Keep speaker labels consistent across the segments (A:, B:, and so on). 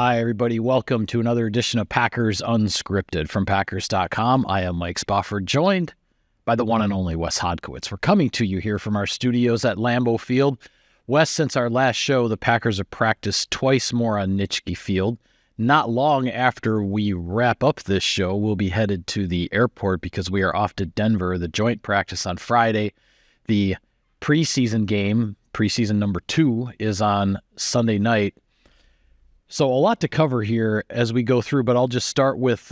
A: Hi, everybody. Welcome to another edition of Packers Unscripted from Packers.com. I am Mike Spofford, joined by the one and only Wes Hodkiewicz. We're coming to you here from our studios at Lambeau Field. Wes, since our last show, the Packers have practiced twice more on Nitschke Field. Not long after we wrap up this show, we'll be headed to the airport because we are off to Denver. The joint practice on Friday. The preseason game, preseason number 2, is on Sunday night. So a lot to cover here as we go through, but I'll just start with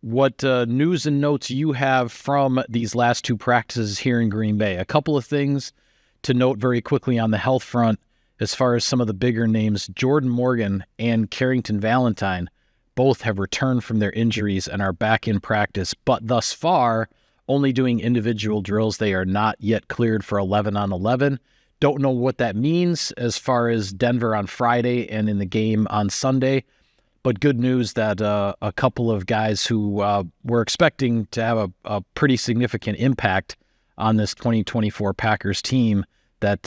A: what news and notes you have from these last 2 practices here in Green Bay. A couple of things to note very quickly on the health front as far as some of the bigger names. Jordan Morgan and Carrington Valentine both have returned from their injuries and are back in practice, but thus far only doing individual drills. They are not yet cleared for 11 on 11. Don't know what that means as far as Denver on Friday and in the game on Sunday, but good news that a couple of guys who were expecting to have a pretty significant impact on this 2024 Packers team, that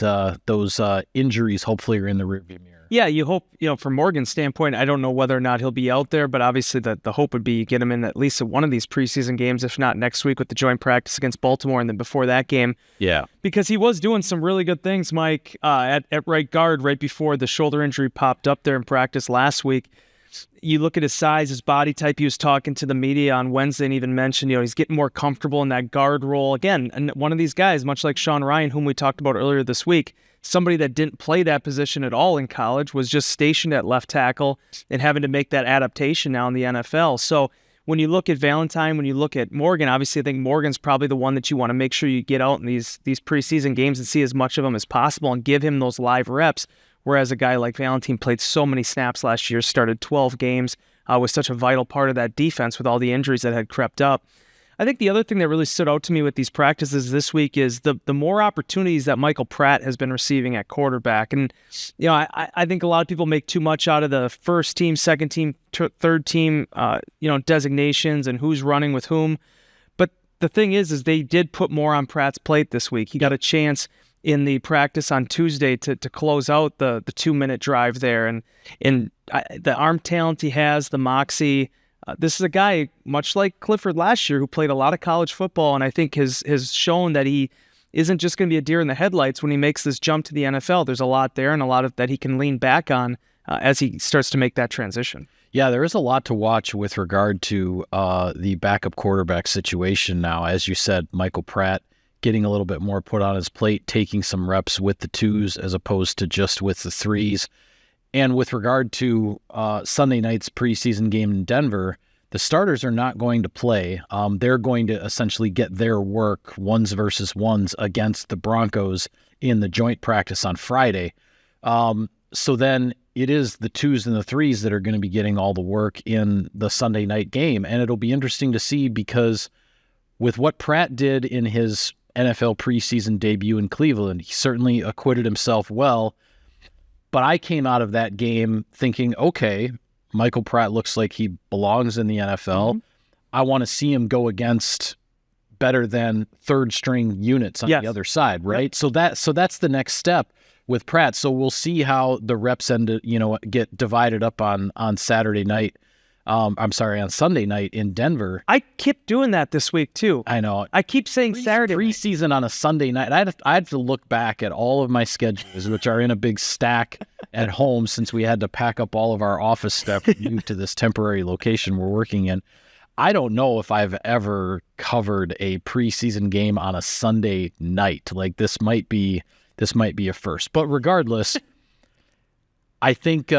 A: those injuries hopefully are in the rearview mirror.
B: Yeah, you hope, from Morgan's standpoint, I don't know whether or not he'll be out there, but obviously the hope would be you get him in at least one of these preseason games, if not next week with the joint practice against Baltimore, and then before that game.
A: Yeah.
B: Because he was doing some really good things, Mike, at right guard right before the shoulder injury popped up there in practice last week. You look at his size, his body type. He was talking to the media on Wednesday and even mentioned, he's getting more comfortable in that guard role. Again, and one of these guys, much like Sean Ryan, whom we talked about earlier this week, somebody that didn't play that position at all in college, was just stationed at left tackle and having to make that adaptation now in the NFL. So when you look at Valentine, when you look at Morgan, obviously I think Morgan's probably the one that you want to make sure you get out in these preseason games and see as much of them as possible and give him those live reps. Whereas a guy like Valentine played so many snaps last year, started 12 games, was such a vital part of that defense with all the injuries that had crept up. I think the other thing that really stood out to me with these practices this week is the more opportunities that Michael Pratt has been receiving at quarterback. And, I think a lot of people make too much out of the first team, second team, third team, designations and who's running with whom. But the thing is they did put more on Pratt's plate this week. He got a chance in the practice on Tuesday to close out the 2-minute drive there. And the arm talent he has, the moxie. This is a guy, much like Clifford last year, who played a lot of college football and I think has shown that he isn't just going to be a deer in the headlights when he makes this jump to the NFL. There's a lot there and a lot of that he can lean back on as he starts to make that transition.
A: Yeah, there is a lot to watch with regard to the backup quarterback situation now. As you said, Michael Pratt getting a little bit more put on his plate, taking some reps with the 2s as opposed to just with the 3s. And with regard to Sunday night's preseason game in Denver, the starters are not going to play. They're going to essentially get their work, ones versus ones, against the Broncos in the joint practice on Friday. So then it is the 2s and the 3s that are going to be getting all the work in the Sunday night game. And it'll be interesting to see because with what Pratt did in his NFL preseason debut in Cleveland, he certainly acquitted himself well. But I came out of that game thinking, okay, Michael Pratt looks like he belongs in the NFL. Mm-hmm. I want to see him go against better than third-string units on the other side, right? Yep. So that's the next step with Pratt. So we'll see how the reps get divided up on Saturday night. On Sunday night in Denver.
B: I kept doing that this week too.
A: I know.
B: I keep saying Saturday.
A: Preseason on a Sunday night. I had to look back at all of my schedules, which are in a big stack at home since we had to pack up all of our office stuff and move to this temporary location we're working in. I don't know if I've ever covered a preseason game on a Sunday night. Like this might be a first. But regardless, I think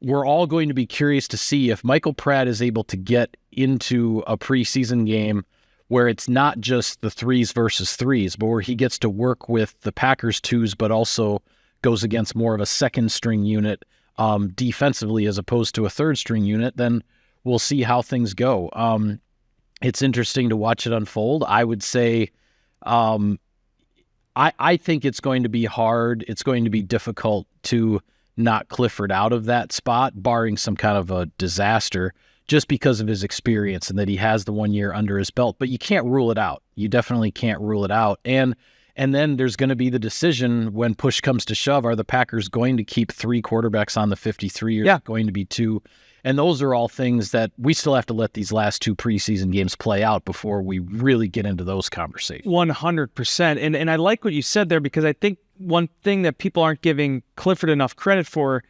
A: we're all going to be curious to see if Michael Pratt is able to get into a preseason game where it's not just the 3s versus 3s, but where he gets to work with the Packers 2s, but also goes against more of a second-string unit defensively as opposed to a third-string unit. Then we'll see how things go. It's interesting to watch it unfold. I would say I think it's going to be hard. It's going to be difficult to knock Clifford out of that spot, barring some kind of a disaster, just because of his experience and that he has the 1 year under his belt. But you can't rule it out. You definitely can't rule it out. And And then there's going to be the decision when push comes to shove, are the Packers going to keep 3 quarterbacks on the 53 or going to be 2? And those are all things that we still have to let these last 2 preseason games play out before we really get into those conversations.
B: 100%. And I like what you said there, because I think one thing that people aren't giving Clifford enough credit for,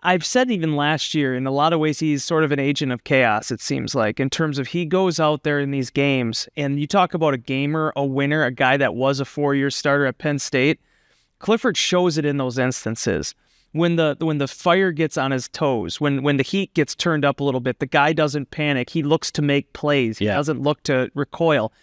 B: I've said even last year, in a lot of ways, he's sort of an agent of chaos, it seems like, in terms of he goes out there in these games, and you talk about a gamer, a winner, a guy that was a 4-year starter at Penn State. Clifford shows it in those instances. When the fire gets on his toes, when the heat gets turned up a little bit, the guy doesn't panic. He looks to make plays. He doesn't look to recoil.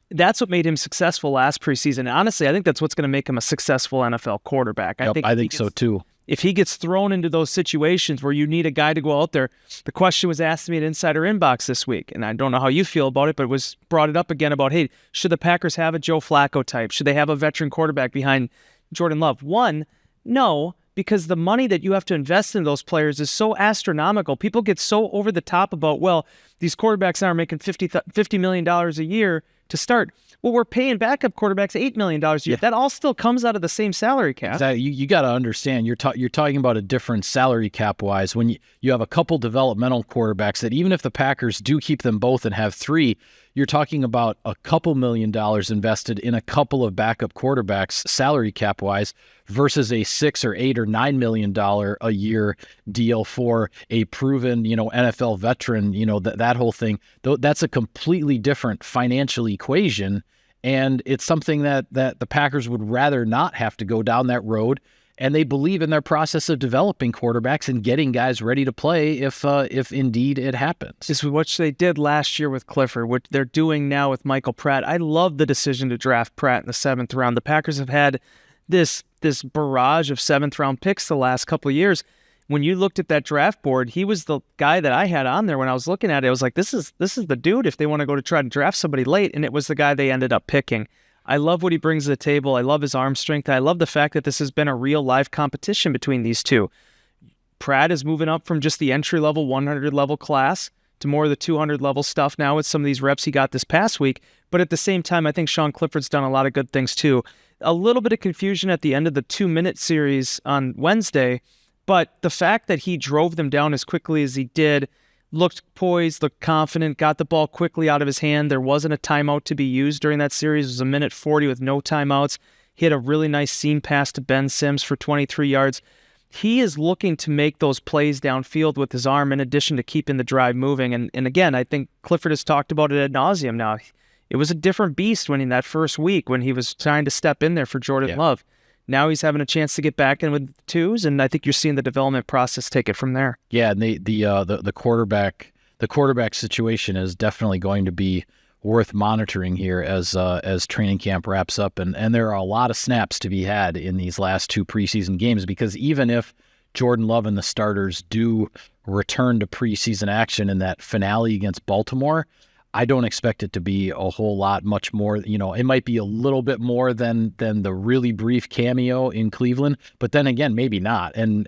B: That's what made him successful last preseason. Honestly, I think that's what's going to make him a successful NFL quarterback.
A: I think so too.
B: If he gets thrown into those situations where you need a guy to go out there, the question was asked to me at Insider Inbox this week, and I don't know how you feel about it, but it was brought it up again about, hey, should the Packers have a Joe Flacco type? Should they have a veteran quarterback behind Jordan Love? One, no, because the money that you have to invest in those players is so astronomical. People get so over the top about, well, these quarterbacks now are making $50 million a year to start. Well, we're paying backup quarterbacks $8 million a year. Yeah. That all still comes out of the same salary cap.
A: Exactly. You got to understand, you're talking about a different salary cap-wise. When you have a couple developmental quarterbacks that even if the Packers do keep them both and have 3, you're talking about a couple $1 million invested in a couple of backup quarterbacks salary cap-wise versus a $6 or $8 or $9 million a year deal for a proven, NFL veteran, that whole thing. That's a completely different financial equation. And it's something that the Packers would rather not have to go down that road. And they believe in their process of developing quarterbacks and getting guys ready to play if indeed it happens.
B: This is what they did last year with Clifford, what they're doing now with Michael Pratt. I love the decision to draft Pratt in the 7th round. The Packers have had this barrage of 7th-round picks the last couple of years. When you looked at that draft board, he was the guy that I had on there when I was looking at it. I was like, this is the dude if they want to go to try to draft somebody late, and it was the guy they ended up picking. I love what he brings to the table. I love his arm strength. I love the fact that this has been a real live competition between these two. Pratt is moving up from just the entry-level 100-level class to more of the 200-level stuff now with some of these reps he got this past week. But at the same time, I think Sean Clifford's done a lot of good things too. A little bit of confusion at the end of the 2-minute series on Wednesday, but the fact that he drove them down as quickly as he did, looked poised, looked confident, got the ball quickly out of his hand. There wasn't a timeout to be used during that series. It was a minute 40 with no timeouts. He had a really nice seam pass to Ben Sims for 23 yards. He is looking to make those plays downfield with his arm in addition to keeping the drive moving. And again, I think Clifford has talked about it ad nauseum now. It was a different beast in that first week when he was trying to step in there for Jordan Love. Now he's having a chance to get back in with 2s, and I think you're seeing the development process take it from there.
A: Yeah, and the quarterback situation is definitely going to be worth monitoring here as training camp wraps up, and there are a lot of snaps to be had in these last 2 preseason games, because even if Jordan Love and the starters do return to preseason action in that finale against Baltimore, I don't expect it to be a whole lot much more. It might be a little bit more than the really brief cameo in Cleveland, but then again, maybe not. And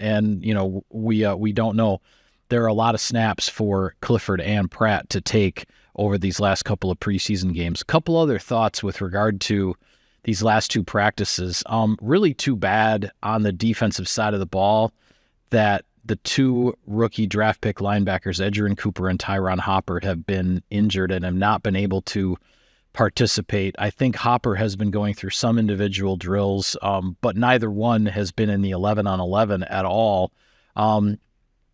A: we don't know. There are a lot of snaps for Clifford and Pratt to take over these last couple of preseason games. A couple other thoughts with regard to these last 2 practices. Really too bad on the defensive side of the ball that the 2 rookie draft pick linebackers, Edgerrin Cooper and Tyron Hopper, have been injured and have not been able to participate. I think Hopper has been going through some individual drills, but neither one has been in the 11-on-11 at all. And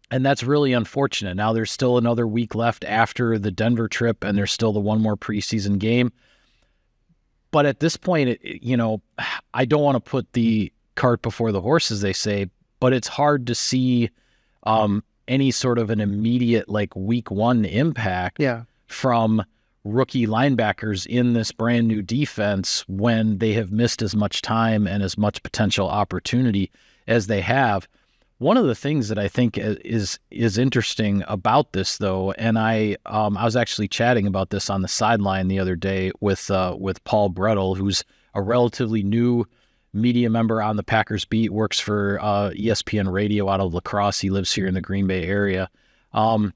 A: that's really unfortunate. Now there's still another week left after the Denver trip, and there's still the one more preseason game. But at this point, I don't want to put the cart before the horse, as they say, but it's hard to see any sort of an immediate week 1 impact from rookie linebackers in this brand new defense when they have missed as much time and as much potential opportunity as they have. One of the things that I think is interesting about this, though, and I was actually chatting about this on the sideline the other day with Paul Brettel, who's a relatively new media member on the Packers beat, works for ESPN Radio out of La Crosse. He lives here in the Green Bay area. And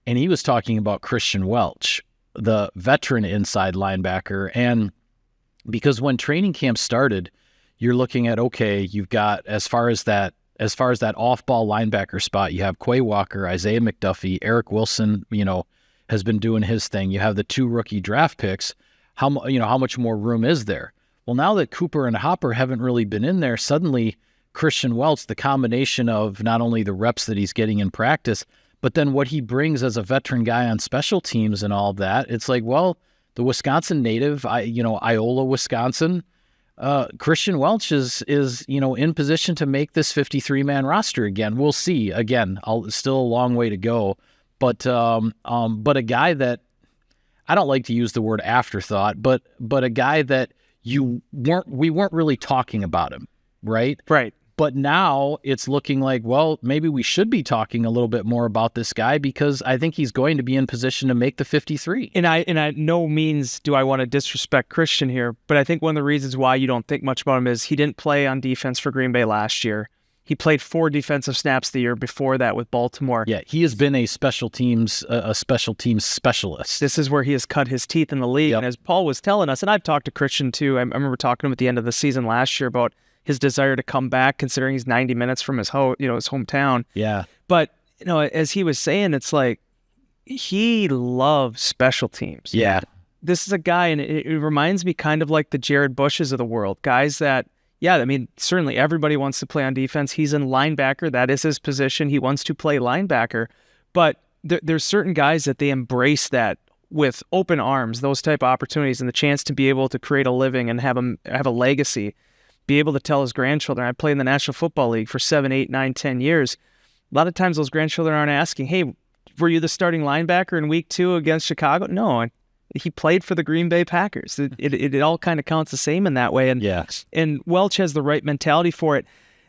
A: he was talking about Christian Welch, the veteran inside linebacker. And Because when training camp started, you're looking at, okay, you've got, as far as that off-ball linebacker spot, you have Quay Walker, Isaiah McDuffie, Eric Wilson, has been doing his thing. You have the 2 rookie draft picks. How much more room is there? Well, now that Cooper and Hopper haven't really been in there, suddenly Christian Welch, the combination of not only the reps that he's getting in practice, but then what he brings as a veteran guy on special teams and all of that, it's like, well, the Wisconsin native, Iola, Wisconsin, Christian Welch is in position to make this 53-man roster again. We'll see. Again, still a long way to go, but a guy that I don't like to use the word afterthought, but a guy that we weren't really talking about him, right?
B: Right.
A: But now it's looking like, well, maybe we should be talking a little bit more about this guy because I think he's going to be in position to make the 53.
B: And I no means do I want to disrespect Christian here, but I think one of the reasons why you don't think much about him is he didn't play on defense for Green Bay last year. He played 4 defensive snaps the year before that with Baltimore.
A: Yeah, he has been a special teams specialist.
B: This is where he has cut his teeth in the league. Yep. And as Paul was telling us, and I've talked to Christian too, I remember talking to him at the end of the season last year about his desire to come back, considering he's 90 minutes from his hometown.
A: Yeah.
B: But, as he was saying, it's like he loves special teams.
A: Yeah.
B: This is a guy, and it reminds me kind of like the Jared Bushes of the world, guys that, certainly everybody wants to play on defense. He's in linebacker. That is his position. He wants to play linebacker. But there's certain guys that they embrace that with open arms, those type of opportunities, and the chance to be able to create a living and have a legacy. Be able to tell his grandchildren, I played in the National Football League for 7, 8, 9, 10 years. A lot of times those grandchildren aren't asking, hey, were you the starting linebacker in week 2 against Chicago? No, he played for the Green Bay Packers. It all kind of counts the same in that way. And Welch has the right mentality for it.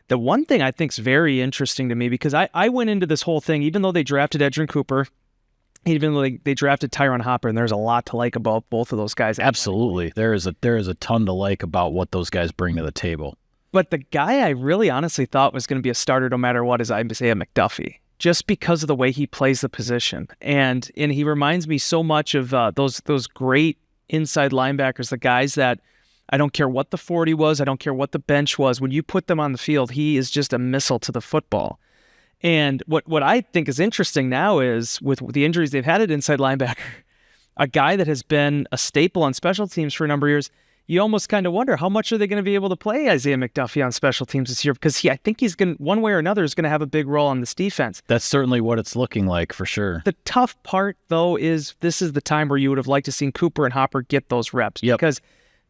B: The one thing I think is very interesting to me, because I went into this whole thing, even though they drafted Edgerrin Cooper, even though they drafted Tyron Hopper, and there's a lot to like about both of those guys.
A: Absolutely. There is a ton to like about what those guys bring to the table.
B: But the guy I really honestly thought was going to be a starter no matter what is Isaiah McDuffie, just because of the way he plays the position. And he reminds me so much of those great inside linebackers, the guys that I don't care what the 40 was, I don't care what the bench was. When you put them on the field, he is just a missile to the football. And what I think is interesting now is with the injuries they've had at inside linebacker, a guy that has been a staple on special teams for a number of years, you almost kind of wonder how much are they going to be able to play Isaiah McDuffie on special teams this year, because I think he's going, one way or another, is going to have a big role on this defense.
A: That's certainly what it's looking like for sure.
B: The tough part, though, is this is the time where you would have liked to seen Cooper and Hopper get those reps, because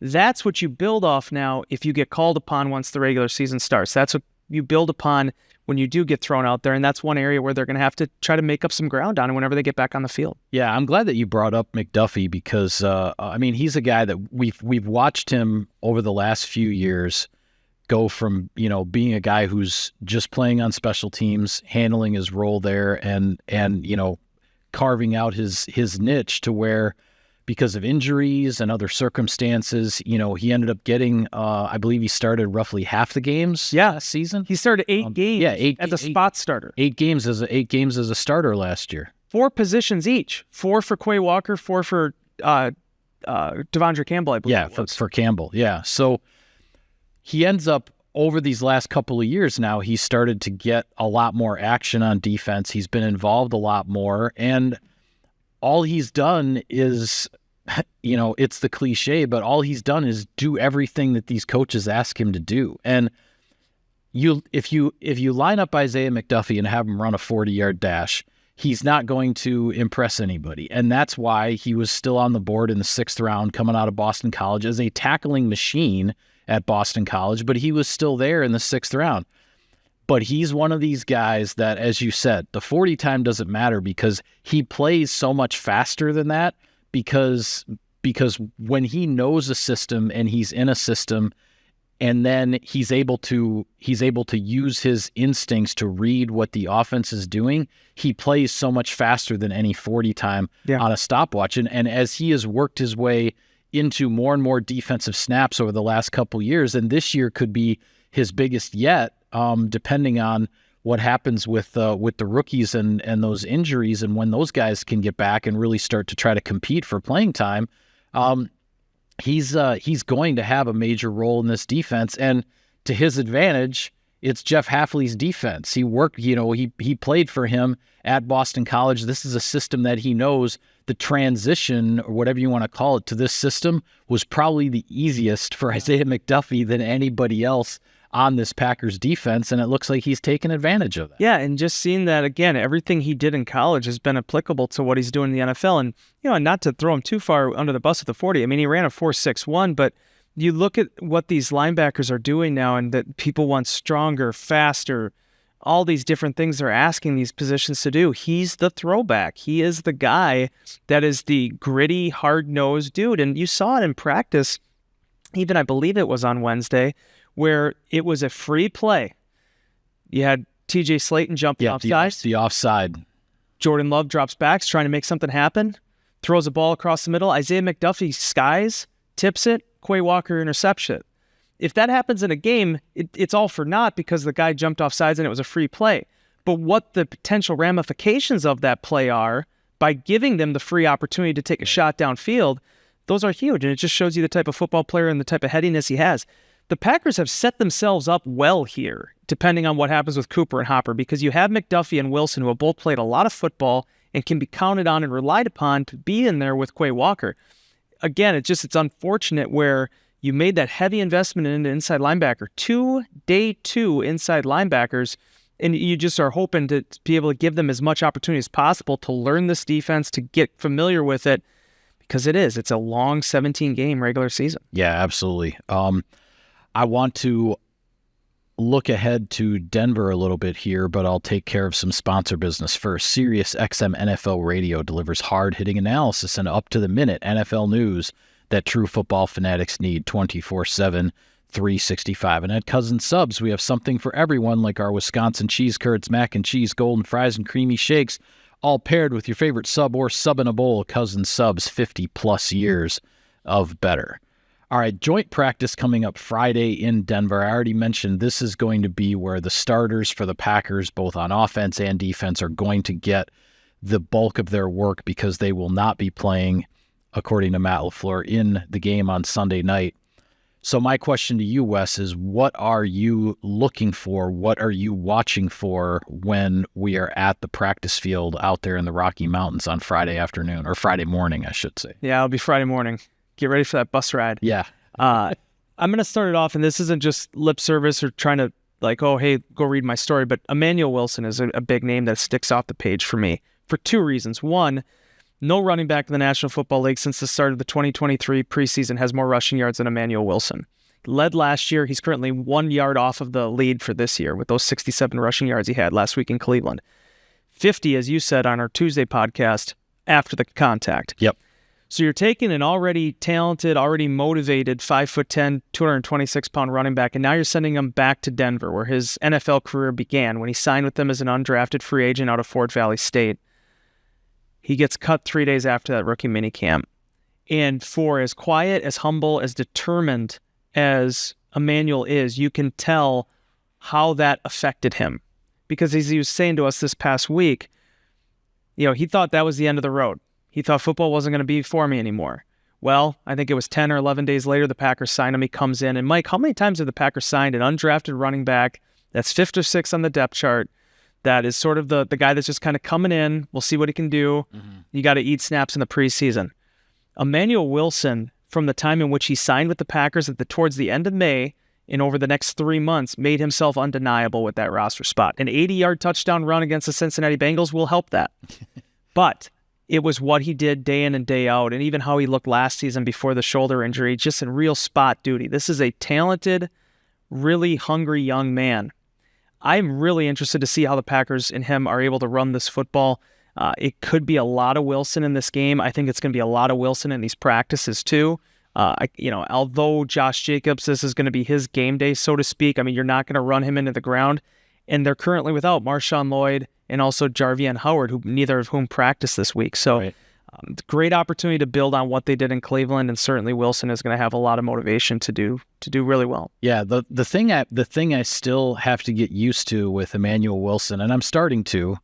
B: that's what you build off now if you get called upon once the regular season starts. That's what you build upon when you do get thrown out there, and that's one area where they're going to have to try to make up some ground on whenever they get back on the field.
A: Yeah, I'm glad that you brought up McDuffie because, he's a guy that we've watched him over the last few years go from, being a guy who's just playing on special teams, handling his role there, and carving out his niche to where, because of injuries and other circumstances, he ended up getting, I believe he started roughly half the games last season.
B: He started 8 games as a spot starter.
A: 8 games as a starter last year.
B: 4 positions each. 4 for Quay Walker, 4 for Devondre Campbell, I believe.
A: Yeah, for Campbell. Yeah. So he ends up, over these last couple of years now, he started to get a lot more action on defense. He's been involved a lot more, and all he's done is, it's the cliche, but all he's done is do everything that these coaches ask him to do. And if you line up Isaiah McDuffie and have him run a 40-yard dash, he's not going to impress anybody. And that's why he was still on the board in the 6th round coming out of Boston College as a tackling machine at Boston College, but he was still there in the 6th round. But he's one of these guys that, as you said, the 40 time doesn't matter because he plays so much faster than that, because when he knows a system and he's in a system, and then he's able to use his instincts to read what the offense is doing, he plays so much faster than any 40 time on a stopwatch. And as he has worked his way into more and more defensive snaps over the last couple years, and this year could be his biggest yet, depending on what happens with the rookies and those injuries, and when those guys can get back and really start to try to compete for playing time. he's going to have a major role in this defense. And to his advantage, it's Jeff Hafley's defense. He worked, he played for him at Boston College. This is a system that he knows. The transition, or whatever you want to call it, to this system was probably the easiest for Isaiah McDuffie than anybody else on this Packers defense, and it looks like he's taken advantage of that.
B: Yeah, and just seeing that, again, everything he did in college has been applicable to what he's doing in the NFL. And, not to throw him too far under the bus at the 40, I mean, he ran a 4.61, but you look at what these linebackers are doing now, and that people want stronger, faster, all these different things they're asking these positions to do. He's the throwback. He is the guy that is the gritty, hard-nosed dude. And you saw it in practice, even I believe it was on Wednesday, where it was a free play. You had TJ Slayton jumping offside.
A: The offside.
B: Jordan Love drops back, trying to make something happen, throws a ball across the middle. Isaiah McDuffie skies, tips it, Quay Walker interception. If that happens in a game, it's all for naught because the guy jumped off sides and it was a free play. But what the potential ramifications of that play are by giving them the free opportunity to take a shot downfield, those are huge. And it just shows you the type of football player and the type of headiness he has. The Packers have set themselves up well here, depending on what happens with Cooper and Hopper, because you have McDuffie and Wilson, who have both played a lot of football and can be counted on and relied upon to be in there with Quay Walker. Again, it's unfortunate where you made that heavy investment into inside linebacker, 2 day 2 inside linebackers, and you just are hoping to be able to give them as much opportunity as possible to learn this defense, to get familiar with it, because it's a long 17-game regular season.
A: Yeah, absolutely. I want to look ahead to Denver a little bit here, but I'll take care of some sponsor business first. Sirius XM NFL Radio delivers hard-hitting analysis and up-to-the-minute NFL news that true football fanatics need 24/7, 365. And at Cousins Subs, we have something for everyone, like our Wisconsin cheese curds, mac and cheese, golden fries, and creamy shakes, all paired with your favorite sub or sub in a bowl. Cousins Subs, 50-plus years of better. All right, joint practice coming up Friday in Denver. I already mentioned this is going to be where the starters for the Packers, both on offense and defense, are going to get the bulk of their work because they will not be playing, according to Matt LaFleur, in the game on Sunday night. So my question to you, Wes, is what are you looking for? What are you watching for when we are at the practice field out there in the Rocky Mountains on Friday afternoon, or Friday morning, I should say?
B: Yeah, it'll be Friday morning. Get ready for that bus ride.
A: Yeah.
B: I'm going to start it off, and this isn't just lip service or trying to oh, hey, go read my story, but Emanuel Wilson is a big name that sticks off the page for me for 2 reasons. One, no running back in the National Football League since the start of the 2023 preseason has more rushing yards than Emanuel Wilson. Led last year. He's currently 1 yard off of the lead for this year with those 67 rushing yards he had last week in Cleveland. 50, as you said on our Tuesday podcast, after the contact.
A: Yep.
B: So you're taking an already talented, already motivated 5'10", 226-pound running back, and now you're sending him back to Denver, where his NFL career began when he signed with them as an undrafted free agent out of Fort Valley State. He gets cut 3 days after that rookie minicamp. And for as quiet, as humble, as determined as Emanuel is, you can tell how that affected him. Because as he was saying to us this past week, he thought that was the end of the road. He thought football wasn't going to be for me anymore. Well, I think it was 10 or 11 days later, the Packers signed him. He comes in. And Mike, how many times have the Packers signed an undrafted running back that's 5th or 6th on the depth chart, that is sort of the guy that's just kind of coming in? We'll see what he can do. Mm-hmm. You got to eat snaps in the preseason. Emanuel Wilson, from the time in which he signed with the Packers towards the end of May and over the next 3 months, made himself undeniable with that roster spot. An 80-yard touchdown run against the Cincinnati Bengals will help that. But it was what he did day in and day out, and even how he looked last season before the shoulder injury, just in real spot duty. This is a talented, really hungry young man. I'm really interested to see how the Packers and him are able to run this football. It could be a lot of Wilson in this game. I think it's going to be a lot of Wilson in these practices too. Although Josh Jacobs, this is going to be his game day, so to speak. I mean, you're not going to run him into the ground. And they're currently without Marshawn Lloyd and also Jarvian Howard, neither of whom practiced this week. So right. Great opportunity to build on what they did in Cleveland, and certainly Wilson is going to have a lot of motivation to do really well.
A: Yeah, the thing I still have to get used to with Emanuel Wilson, and I'm starting to,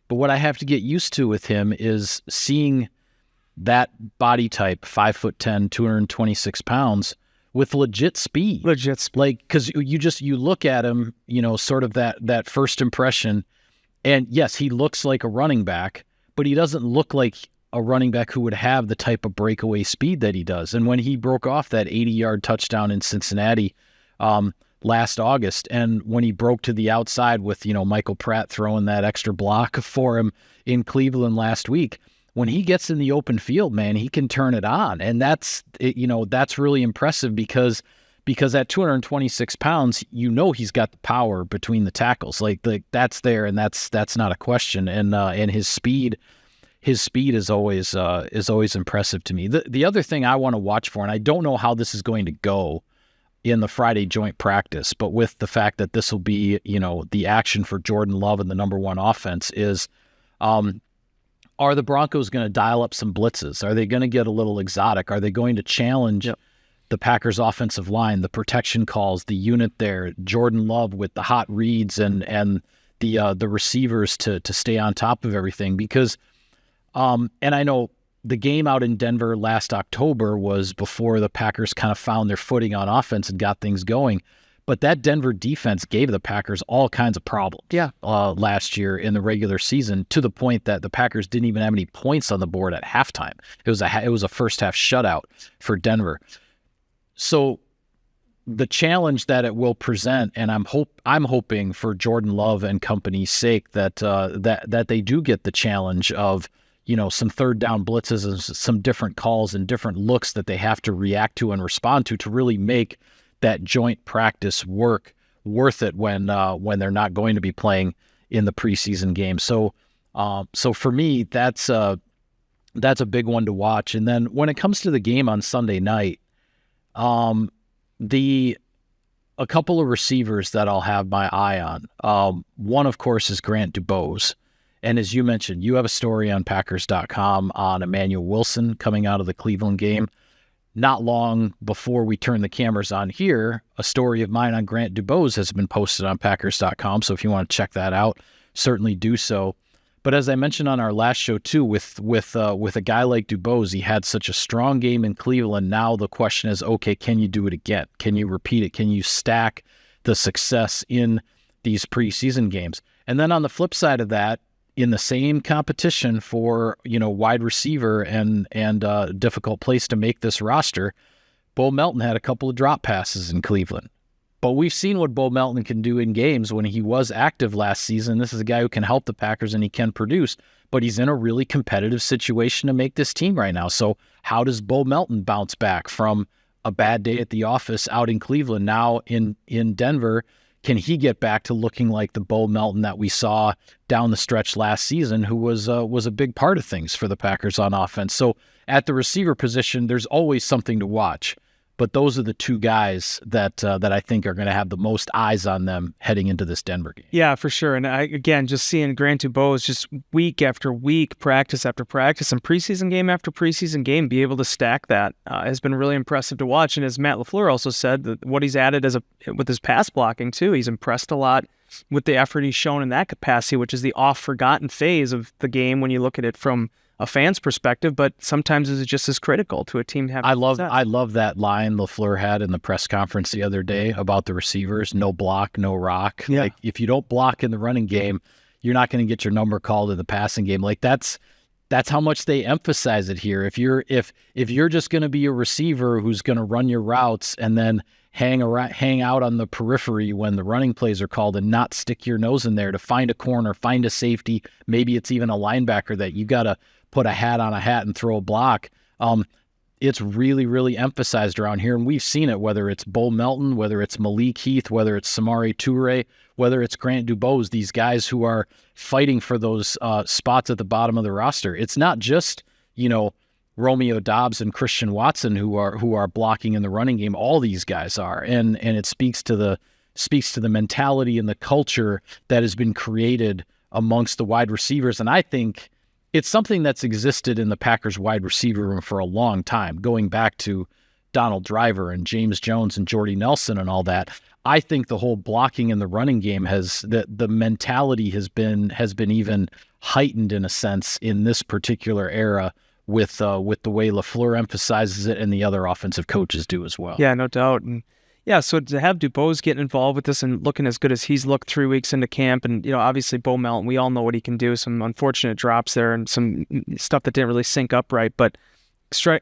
A: but what I have to get used to with him is seeing that body type, 5'10", 226 pounds, with legit speed. Like, because you look at him, sort of that first impression, and yes, he looks like a running back, but he doesn't look like a running back who would have the type of breakaway speed that he does. And when he broke off that 80-yard touchdown in Cincinnati last August, and when he broke to the outside with, Michael Pratt throwing that extra block for him in Cleveland last week, when he gets in the open field, man, he can turn it on. And that's really impressive because at 226 pounds, he's got the power between the tackles. Like that's there, and that's not a question. And his speed is always impressive to me. The other thing I want to watch for, and I don't know how this is going to go in the Friday joint practice, but with the fact that this will be, the action for Jordan Love and the number one offense is, are the Broncos going to dial up some blitzes? Are they going to get a little exotic? Are they going to challenge the Packers offensive line, the protection calls, the unit there, Jordan Love with the hot reads and the receivers to stay on top of everything? Because, and I know the game out in Denver last October was before the Packers kind of found their footing on offense and got things going. But that Denver defense gave the Packers all kinds of problems last year in the regular season, to the point that the Packers didn't even have any points on the board at halftime. It was a first half shutout for Denver. So the challenge that it will present, and I'm hoping for Jordan Love and company's sake that they do get the challenge of, some third down blitzes and some different calls and different looks that they have to react to and respond to really make that joint practice worth it when they're not going to be playing in the preseason game. So for me, that's a big one to watch. And then when it comes to the game on Sunday night, a couple of receivers that I'll have my eye on. One, of course, is Grant Dubose. And as you mentioned, you have a story on Packers.com on Emanuel Wilson coming out of the Cleveland game. Not long before we turn the cameras on here, a story of mine on Grant Dubose has been posted on Packers.com. So if you want to check that out, certainly do so. But as I mentioned on our last show too, with a guy like Dubose, he had such a strong game in Cleveland. Now the question is, okay, can you do it again? Can you repeat it? Can you stack the success in these preseason games? And then on the flip side of that, in the same competition for, wide receiver and difficult place to make this roster, Bo Melton had a couple of drop passes in Cleveland. But we've seen what Bo Melton can do in games when he was active last season. This is a guy who can help the Packers and he can produce, but he's in a really competitive situation to make this team right now. So how does Bo Melton bounce back from a bad day at the office out in Cleveland, now in Denver? Can he get back to looking like the Bo Melton that we saw down the stretch last season, who was a big part of things for the Packers on offense? So at the receiver position, there's always something to watch. But those are the two guys that I think are going to have the most eyes on them heading into this Denver game.
B: Yeah, for sure. And again, just seeing Grant Dubose just week after week, practice after practice, and preseason game after preseason game, be able to stack that has been really impressive to watch. And as Matt LaFleur also said, that what he's added with his pass blocking too, he's impressed a lot with the effort he's shown in that capacity, which is the oft-forgotten phase of the game when you look at it from a fan's perspective, but sometimes it's just as critical to a team having success.
A: I love that line LaFleur had in the press conference the other day about the receivers: no block, no rock.
B: Yeah.
A: Like, if you don't block in the running game, you're not going to get your number called in the passing game. Like, that's how much they emphasize it here. If you're just going to be a receiver who's going to run your routes and then hang out on the periphery when the running plays are called and not stick your nose in there to find a corner, find a safety, maybe it's even a linebacker that you got to put a hat on a hat and throw a block. It's really, really emphasized around here. And we've seen it, whether it's Bo Melton, whether it's Malik Heath, whether it's Samori Toure, whether it's Grant Dubose, these guys who are fighting for those spots at the bottom of the roster. It's not just, Romeo Doubs and Christian Watson who are blocking in the running game. All these guys are. And it speaks to the mentality and the culture that has been created amongst the wide receivers. And I think it's something that's existed in the Packers wide receiver room for a long time, going back to Donald Driver and James Jones and Jordy Nelson and all that. I think the whole blocking in the running game the mentality has been even heightened in a sense in this particular era with the way LaFleur emphasizes it and the other offensive coaches do as well.
B: Yeah, no doubt. And yeah, so to have Dubose getting involved with this and looking as good as he's looked 3 weeks into camp, and obviously Bo Melton, we all know what he can do. Some unfortunate drops there and some stuff that didn't really sync up right, but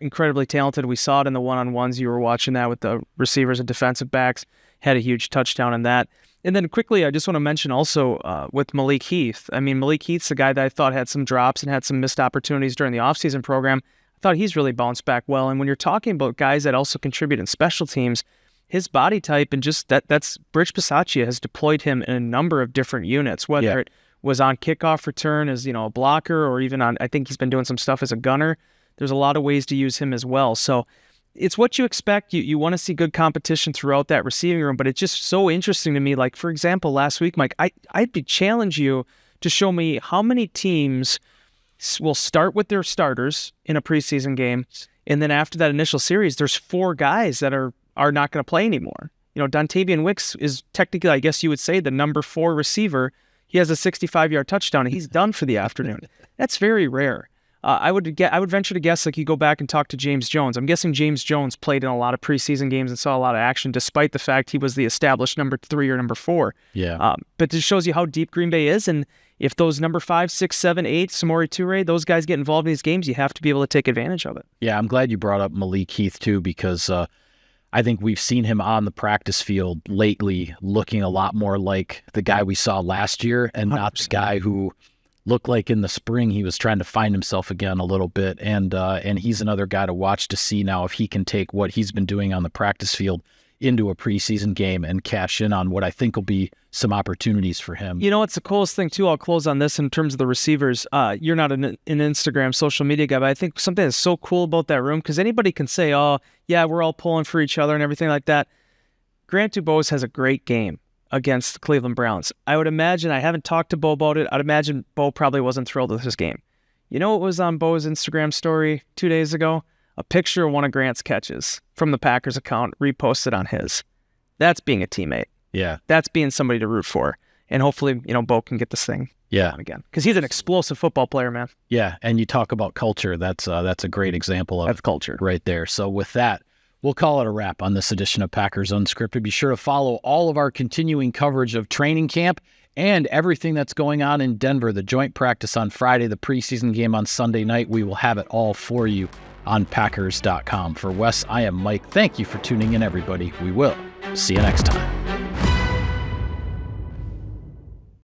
B: incredibly talented. We saw it in the one-on-ones. You were watching that with the receivers and defensive backs. Had a huge touchdown in that. And then quickly, I just want to mention also with Malik Heath. I mean, Malik Heath's a guy that I thought had some drops and had some missed opportunities during the offseason program. I thought he's really bounced back well. And when you're talking about guys that also contribute in special teams, his body type and just that's Rich Bisaccia has deployed him in a number of different units, whether it was on kickoff return as, a blocker, or even on, I think he's been doing some stuff as a gunner. There's a lot of ways to use him as well. So it's what you expect. You want to see good competition throughout that receiving room, but it's just so interesting to me. Like, for example, last week, Mike, I'd challenge you to show me how many teams will start with their starters in a preseason game, and then after that initial series, there's 4 guys that are not going to play anymore. Dontavian Wicks is technically, I guess you would say, the number 4 receiver. He has a 65-yard touchdown, and he's done for the afternoon. That's very rare. I would venture to guess, like, you go back and talk to James Jones. I'm guessing James Jones played in a lot of preseason games and saw a lot of action, despite the fact he was the established number 3 or number 4.
A: Yeah.
B: But this shows you how deep Green Bay is, and if those number 5, 6, 7, 8, Samori Toure, those guys get involved in these games, you have to be able to take advantage of it.
A: Yeah, I'm glad you brought up Malik Heath too, because I think we've seen him on the practice field lately looking a lot more like the guy we saw last year, and 100%. Not the guy who looked like in the spring he was trying to find himself again a little bit. And he's another guy to watch to see now if he can take what he's been doing on the practice field into a preseason game and cash in on what I think will be some opportunities for him.
B: What's the coolest thing too? I'll close on this in terms of the receivers. You're not an Instagram social media guy, but I think something that's so cool about that room, because anybody can say, oh, yeah, we're all pulling for each other and everything like that. Grant Dubose has a great game against the Cleveland Browns. I would imagine, I haven't talked to Bo about it, I'd imagine Bo probably wasn't thrilled with his game. You know what was on Bo's Instagram story 2 days ago? A picture of one of Grant's catches from the Packers account reposted on his. That's being a teammate.
A: Yeah.
B: That's being somebody to root for. And hopefully, Bo can get this thing on again. Because he's an explosive football player, man.
A: Yeah, and you talk about culture. That's a great example of
B: culture
A: right there. So with that, we'll call it a wrap on this edition of Packers Unscripted. Be sure to follow all of our continuing coverage of training camp and everything that's going on in Denver, the joint practice on Friday, the preseason game on Sunday night. We will have it all for you on Packers.com. For Wes, I am Mike. Thank you for tuning in, everybody. We will see you next time.